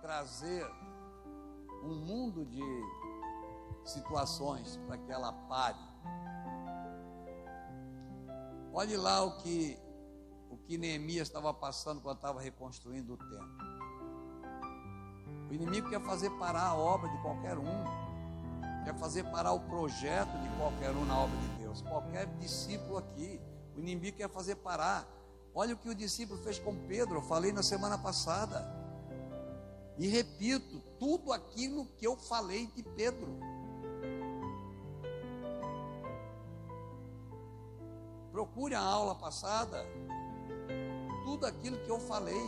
trazer um mundo de situações para que ela pare. Olhe lá o que Neemias estava passando quando estava reconstruindo o templo. O inimigo quer fazer parar a obra de qualquer um, quer fazer parar o projeto de qualquer um na obra de Deus. Qualquer discípulo aqui, o inimigo quer fazer parar. Olha o que o discípulo fez com Pedro, eu falei na semana passada. E repito, tudo aquilo que eu falei de Pedro. Procure a aula passada, tudo aquilo que eu falei.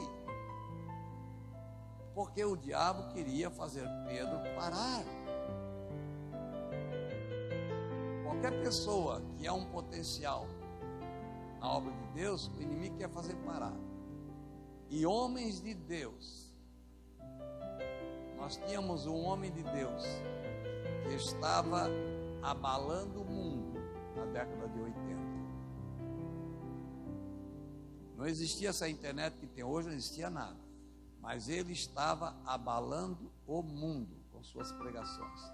Porque o diabo queria fazer Pedro parar. Qualquer pessoa que é um potencial na obra de Deus, o inimigo quer fazer parar. E homens de Deus, nós tínhamos um homem de Deus que estava abalando o mundo na década de 80. Não existia essa internet que tem hoje, não existia nada. Mas ele estava abalando o mundo com suas pregações,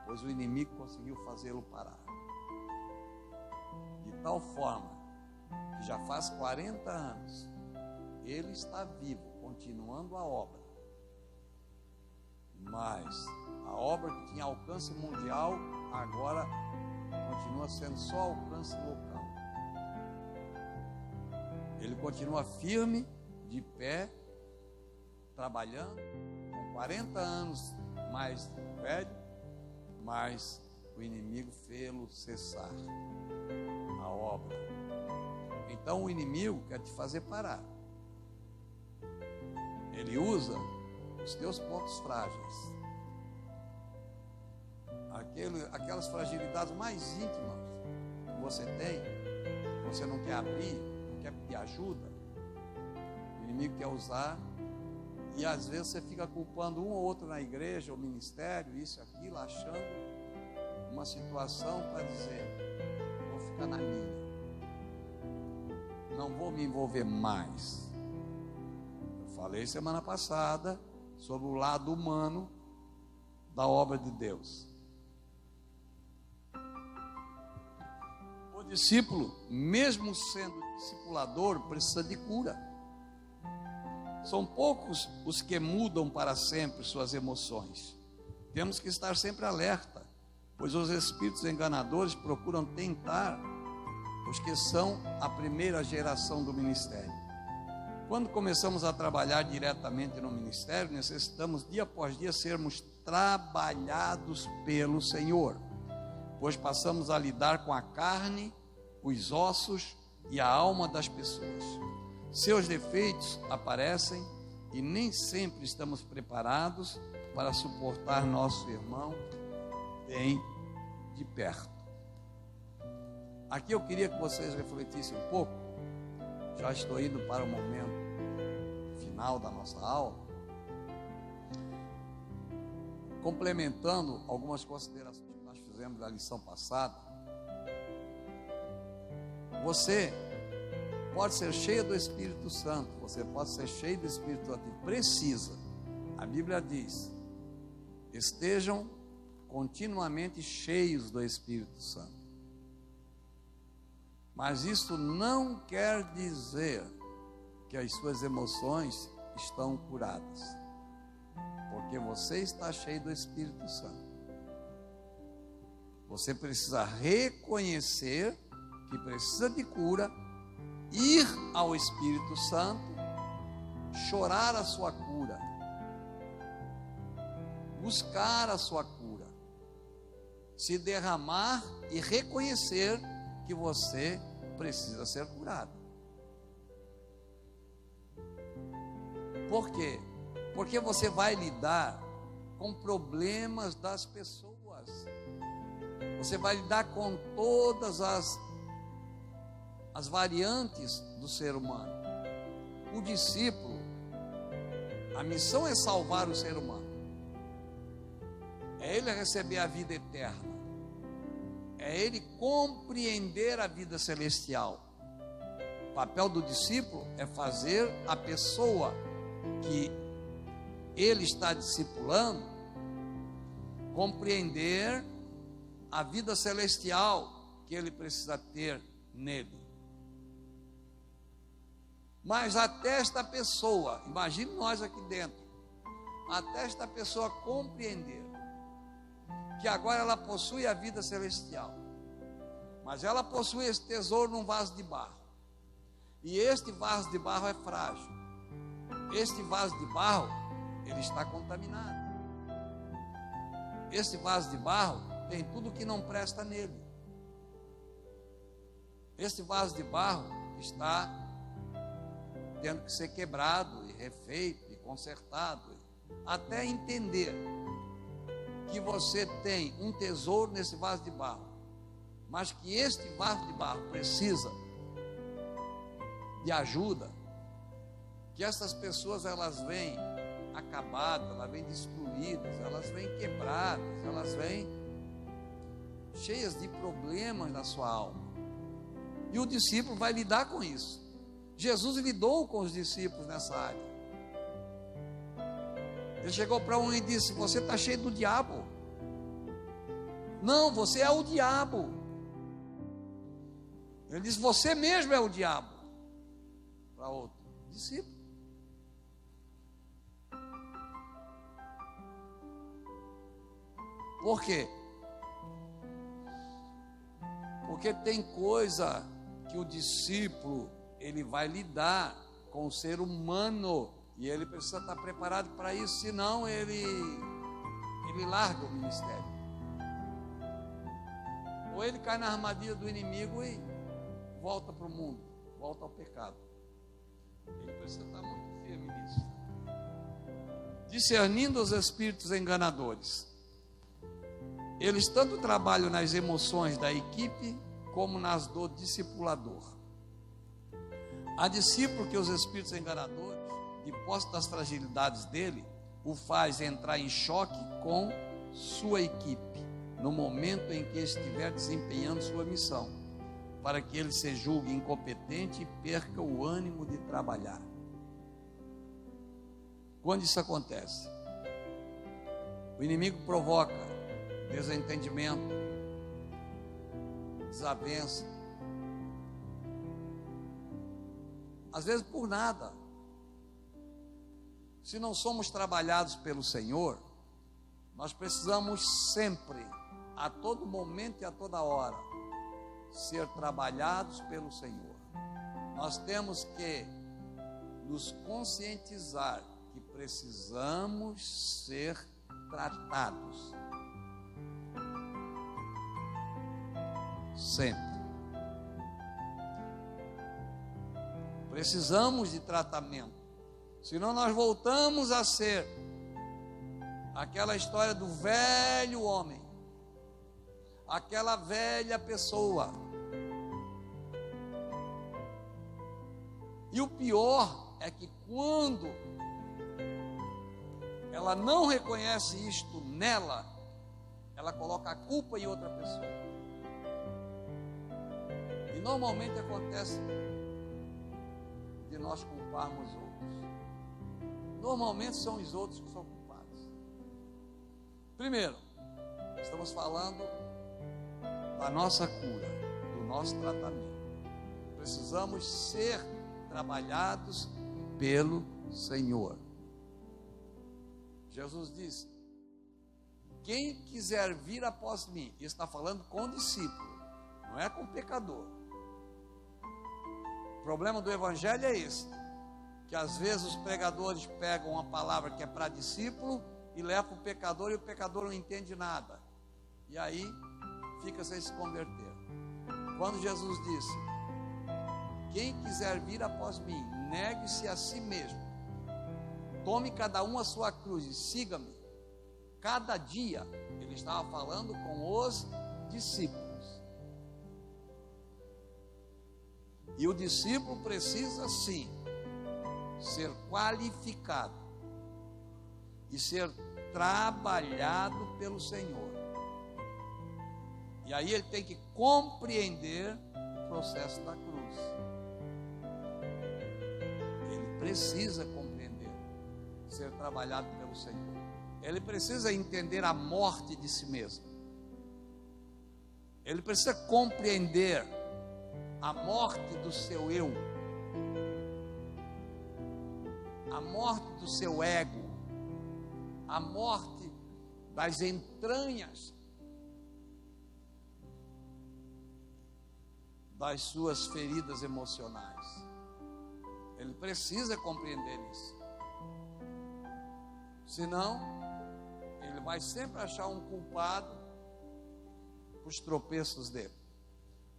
pois o inimigo conseguiu fazê-lo parar. De tal forma que já faz 40 anos, ele está vivo, continuando a obra. Mas a obra que tinha alcance mundial, agora continua sendo só alcance local. Ele continua firme, de pé, trabalhando, com 40 anos mais velho, mas o inimigo fê-lo cessar a obra. Então o inimigo quer te fazer parar. Ele usa os teus pontos frágeis, aquelas fragilidades mais íntimas que você tem, você não quer abrir, não quer pedir ajuda. O inimigo quer usar. E às vezes você fica culpando um ou outro na igreja, ou ministério, isso, aquilo, achando uma situação para dizer, vou ficar na minha, não vou me envolver mais. Eu falei semana passada sobre o lado humano da obra de Deus. O discípulo, mesmo sendo discipulador, precisa de cura. São poucos os que mudam para sempre suas emoções. Temos que estar sempre alerta, pois os espíritos enganadores procuram tentar os que são a primeira geração do ministério. Quando começamos a trabalhar diretamente no ministério, necessitamos dia após dia sermos trabalhados pelo Senhor, pois passamos a lidar com a carne, os ossos e a alma das pessoas. Seus defeitos aparecem e nem sempre estamos preparados para suportar nosso irmão bem de perto. Aqui eu queria que vocês refletissem um pouco. Já estou indo para o momento final da nossa aula, complementando algumas considerações que nós fizemos da lição passada. Você pode ser cheio do Espírito Santo, você pode ser cheio do Espírito Santo, precisa. A Bíblia diz: estejam continuamente cheios do Espírito Santo. Mas isso não quer dizer que as suas emoções estão curadas, porque você está cheio do Espírito Santo. Você precisa reconhecer que precisa de cura, ir ao Espírito Santo, chorar a sua cura, buscar a sua cura, se derramar e reconhecer que você precisa ser curado. Por quê? Porque você vai lidar com problemas das pessoas, você vai lidar com todas as variantes do ser humano. O discípulo, a missão é salvar o ser humano, é ele receber a vida eterna, é ele compreender a vida celestial. O papel do discípulo é fazer a pessoa que ele está discipulando, compreender a vida celestial que ele precisa ter nele. Mas até esta pessoa, imagine nós aqui dentro, até esta pessoa compreender que agora ela possui a vida celestial, mas ela possui esse tesouro num vaso de barro, e este vaso de barro é frágil, este vaso de barro, ele está contaminado, este vaso de barro tem tudo que não presta nele, este vaso de barro está tendo que ser quebrado e refeito e consertado, até entender que você tem um tesouro nesse vaso de barro, mas que este vaso de barro precisa de ajuda, que essas pessoas elas vêm acabadas, elas vêm destruídas, elas vêm quebradas, elas vêm cheias de problemas na sua alma, e o discípulo vai lidar com isso. Jesus lidou com os discípulos nessa área. Ele chegou para um e disse: você está cheio do diabo. Não, você é o diabo. Ele disse: você mesmo é o diabo. Para outro discípulo. Por quê? Porque tem coisa que o discípulo ele vai lidar com o ser humano, e ele precisa estar preparado para isso, senão ele larga o ministério, ou ele cai na armadilha do inimigo e volta para o mundo, volta ao pecado. Ele precisa estar muito firme nisso, discernindo os espíritos enganadores. Eles tanto trabalham nas emoções da equipe como nas do discipulador. Há discípulo que os espíritos enganadores, de posse das fragilidades dele, o faz entrar em choque com sua equipe, no momento em que estiver desempenhando sua missão, para que ele se julgue incompetente e perca o ânimo de trabalhar. Quando isso acontece, o inimigo provoca desentendimento, desavença, às vezes por nada. Se não somos trabalhados pelo Senhor, nós precisamos sempre, a todo momento e a toda hora, ser trabalhados pelo Senhor. Nós temos que nos conscientizar que precisamos ser tratados sempre. Precisamos de tratamento, senão nós voltamos a ser aquela história do velho homem, aquela velha pessoa. E o pior é que quando ela não reconhece isto nela, ela coloca a culpa em outra pessoa. E normalmente acontece de nós culparmos outros. Normalmente são os outros que são culpados. Primeiro, estamos falando da nossa cura, do nosso tratamento. Precisamos ser trabalhados pelo Senhor. Jesus disse: quem quiser vir após mim, e está falando com o discípulo, não é com o pecador. O problema do evangelho é esse, que às vezes os pregadores pegam uma palavra que é para discípulo e levam para o pecador, e o pecador não entende nada, e aí fica sem se converter. Quando Jesus disse: quem quiser vir após mim, negue-se a si mesmo, tome cada um a sua cruz e siga-me. Cada dia ele estava falando com os discípulos. E o discípulo precisa sim ser qualificado e ser trabalhado pelo Senhor. E aí ele tem que compreender o processo da cruz. Ele precisa compreender. de ser trabalhado pelo Senhor. Ele precisa entender a morte de si mesmo. Ele precisa compreender a morte do seu eu, a morte do seu ego, a morte das entranhas das suas feridas emocionais. Ele precisa compreender isso. Senão, ele vai sempre achar um culpado para os tropeços dele.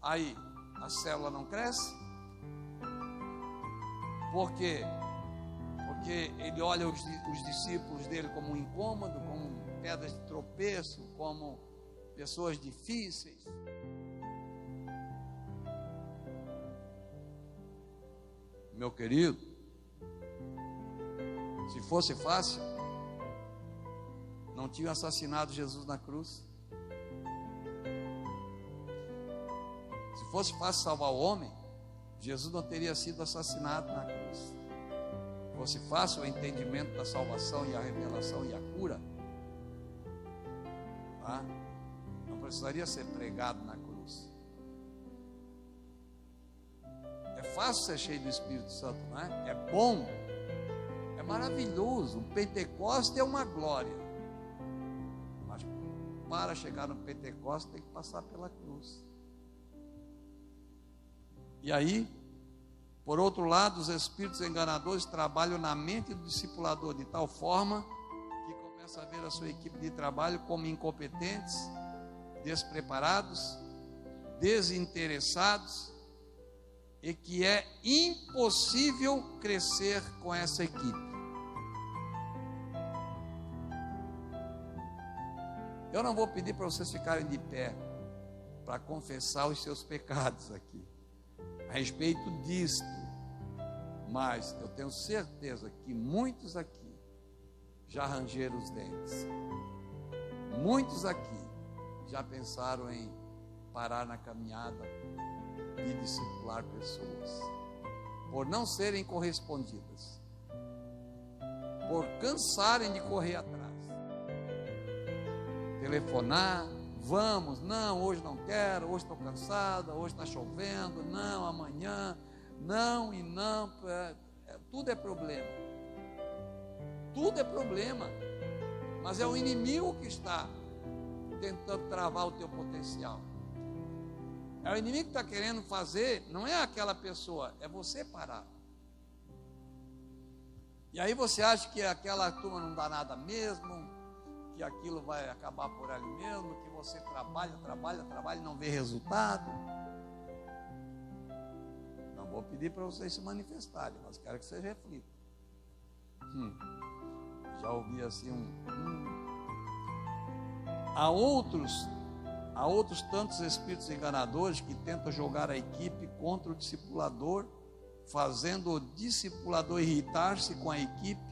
Aí, a célula não cresce. Por quê? Porque ele olha os discípulos dele como um incômodo, como pedras de tropeço, como pessoas difíceis. Meu querido, se fosse fácil, não tinham assassinado Jesus na cruz. Se fosse fácil salvar o homem, Jesus não teria sido assassinado na cruz. Se fosse fácil o entendimento da salvação e a revelação e a cura, tá? Não precisaria ser pregado na cruz. É fácil ser cheio do Espírito Santo, não é? É bom, é maravilhoso. O Pentecostes é uma glória. Mas para chegar no Pentecostes tem que passar pela cruz. E aí, por outro lado, os espíritos enganadores trabalham na mente do discipulador de tal forma que começa a ver a sua equipe de trabalho como incompetentes, despreparados, desinteressados, e que é impossível crescer com essa equipe. Eu não vou pedir para vocês ficarem de pé para confessar os seus pecados aqui a respeito disto, mas eu tenho certeza que muitos aqui já rangeram os dentes, muitos aqui já pensaram em parar na caminhada de discipular pessoas, por não serem correspondidas, por cansarem de correr atrás, telefonar, vamos, não, hoje não quero, hoje estou cansada, hoje está chovendo, não, amanhã, não e não, tudo é problema, mas é o inimigo que está tentando travar o teu potencial. É o inimigo que está querendo fazer, não é aquela pessoa, é você parar. E aí você acha que aquela turma não dá nada mesmo, que aquilo vai acabar por ali mesmo, que você trabalha e não vê resultado. Não vou pedir para vocês se manifestarem, mas quero que vocês reflitam. Já ouvi assim Há outros tantos espíritos enganadores que tentam jogar a equipe contra o discipulador, fazendo o discipulador irritar-se com a equipe,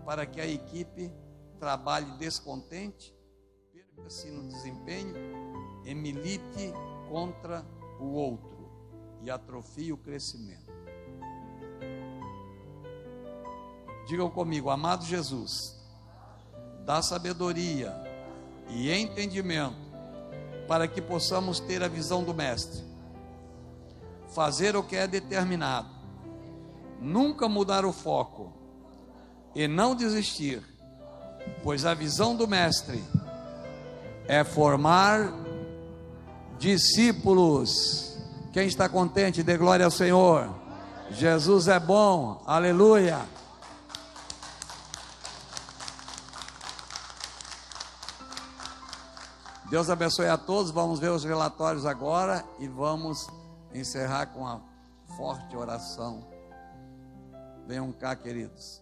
para que a equipe trabalhe descontente, perca-se no desempenho e milite contra o outro e atrofie o crescimento. Digam comigo: amado Jesus, dá sabedoria e entendimento para que possamos ter a visão do Mestre, fazer o que é determinado, nunca mudar o foco e não desistir, pois a visão do Mestre é formar discípulos. Quem está contente, dê glória ao Senhor. Jesus é bom, aleluia. Deus abençoe a todos. Vamos ver os relatórios agora e vamos encerrar com a forte oração. Venham cá, queridos.